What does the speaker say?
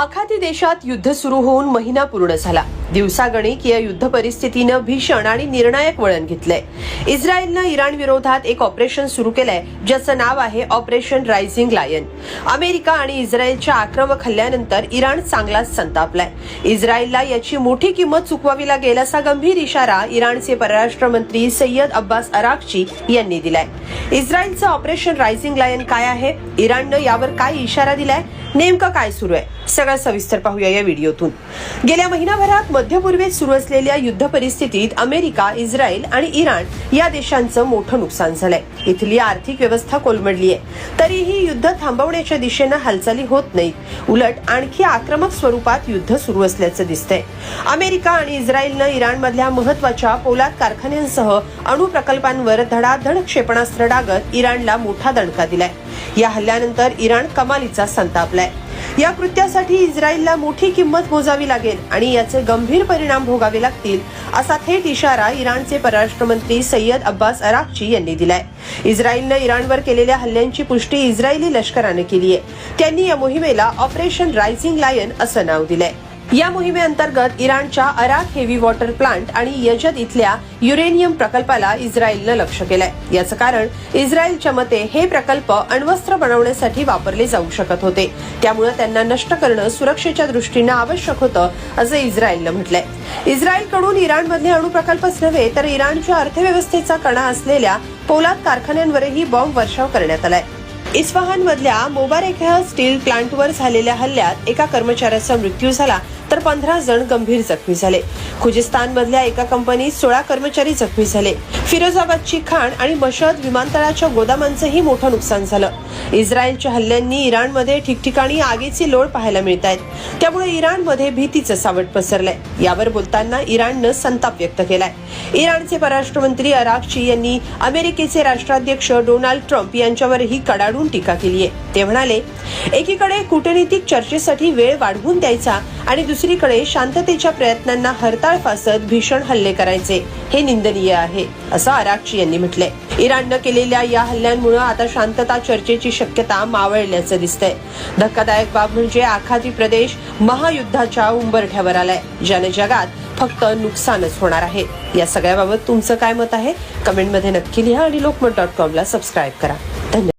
आखाती देशात युद्ध सुरू होऊन महिना पूर्ण झाला. दिवसागणिक या युद्ध परिस्थितीनं भीषण आणि निर्णायक वळण घेतलंय. इस्रायलनं इराण विरोधात एक ऑपरेशन सुरू केलंय, ज्याचं नाव आहे ऑपरेशन रायझिंग लायन. अमेरिका आणि इस्रायलच्या आक्रमक हल्ल्यानंतर इराण चांगलाच संतापलाय. इस्रायलला याची मोठी किंमत चुकवावी लागेल असा गंभीर इशारा इराणचे परराष्ट्र मंत्री सय्यद अब्बास अराक्ची यांनी दिलाय. इस्रायलचं ऑपरेशन रायझिंग लायन काय आहे, इराणनं यावर काय इशारा दिलाय, नेमकं काय सुरू आहे, सगळं सविस्तर पाहूया या व्हिडिओतून. गेल्या महिनाभरात मध्य पूर्वेत सुरू असलेल्या युद्ध परिस्थितीत अमेरिका, इस्रायल आणि इराण या देशांचं मोठं नुकसान झालंय. इथली आर्थिक व्यवस्था कोलमडलीय. तरीही युद्ध थांबवण्याच्या दिशेनं हालचाली होत नाहीत. उलट आणखी आक्रमक स्वरूपात युद्ध सुरू असल्याचं दिसतंय. अमेरिका आणि इस्रायलनं इराणमधल्या महत्वाच्या पोलाद कारखान्यांसह अणु प्रकल्पांवर धडाधड क्षेपणास्त्र डागत इराणला मोठा दणका दिलाय. या हल्ल्यानंतर इराण कमालीचा संतापलाय. या कृत्यासाठी इस्रायलला मोठी किंमत मोजावी लागेल आणि याचे गंभीर परिणाम भोगावे लागतील असा थेट इशारा इराणचे परराष्ट्र मंत्री सय्यद अब्बास अराक्ची यांनी दिलाय. इस्रायलनं इराणवर केलेल्या हल्ल्यांची पुष्टी इस्रायली लष्कराने केली आहे. त्यांनी या मोहिमेला ऑपरेशन रायझिंग लायन असं नाव दिलंय. या मोहिमेअंतर्गत इराणच्या अराक हेवी वॉटर प्लांट आणि यजद इथल्या युरेनियम प्रकल्पाला इस्रायलनं लक्ष्य केलंय. याचं कारण इस्रायलच्या मते हे प्रकल्प अण्वस्त्र बनवण्यासाठी वापरले जाऊ शकत होते. त्यामुळे त्यांना नष्ट करणं सुरक्षेच्या दृष्टीनं आवश्यक होतं असं इस्रायलनं म्हटलंय. इस्रायलकडून इराणमधले अणु प्रकल्पच नव्हे तर इराणच्या अर्थव्यवस्थेचा कणा असलेल्या पोलाद कारखान्यांवरही बॉम्ब वर्षाव करण्यात आलाय. इस्फहान मधल्या मोबारेकह स्टील प्लांटवर झालेल्या हल्ल्यात एका कर्मचाऱ्याचा मृत्यू झाला तर 15 जण गंभीर जखमी झाले. खुजिस्तान मधल्या एका कंपनीत 16 कर्मचारी जखमी झाले. फिरोजाबादची खाण आणि मशहद विमानतळाच्या गोदामांचंही मोठं नुकसान झालं. इस्रायलच्या हल्ल्यांनी इराणमध्ये ठिकठिकाणी आगीची लोळ पाहायला मिळत आहेत. त्यामुळे इराणमध्ये भीतीचं सावट पसरलंय. यावर बोलताना इराणनं संताप व्यक्त केलाय. इराणचे परराष्ट्र मंत्री अराक्ची यांनी अमेरिकेचे राष्ट्राध्यक्ष डोनाल्ड ट्रम्प यांच्यावरही कडाडून टीका केली आहे. ते म्हणाले, एकीकडे कूटनीतिक चर्चेसाठी वेळ वाढवून द्यायचा आणि दुसरीकडे शांततेच्या प्रयत्नांना हरताळ फासत भीषण हल्ले करायचे, हे निंदनीय आहे असं अराक्ची यांनी म्हटलंय. इराणनं केलेल्या या हल्ल्यांमुळे आता शांतता चर्चेची शक्यता मावळल्याचं दिसतंय. धक्कादायक बाब म्हणजे आखाती प्रदेश महायुद्धाच्या उंबरठ्यावर आलाय, ज्याने जगात फक्त नुकसानच होणार आहे. या सगळ्याबाबत तुमचं काय मत आहे, कमेंटमध्ये नक्की लिहा आणि lokmat.com ला सबस्क्राईब करा. धन्यवाद.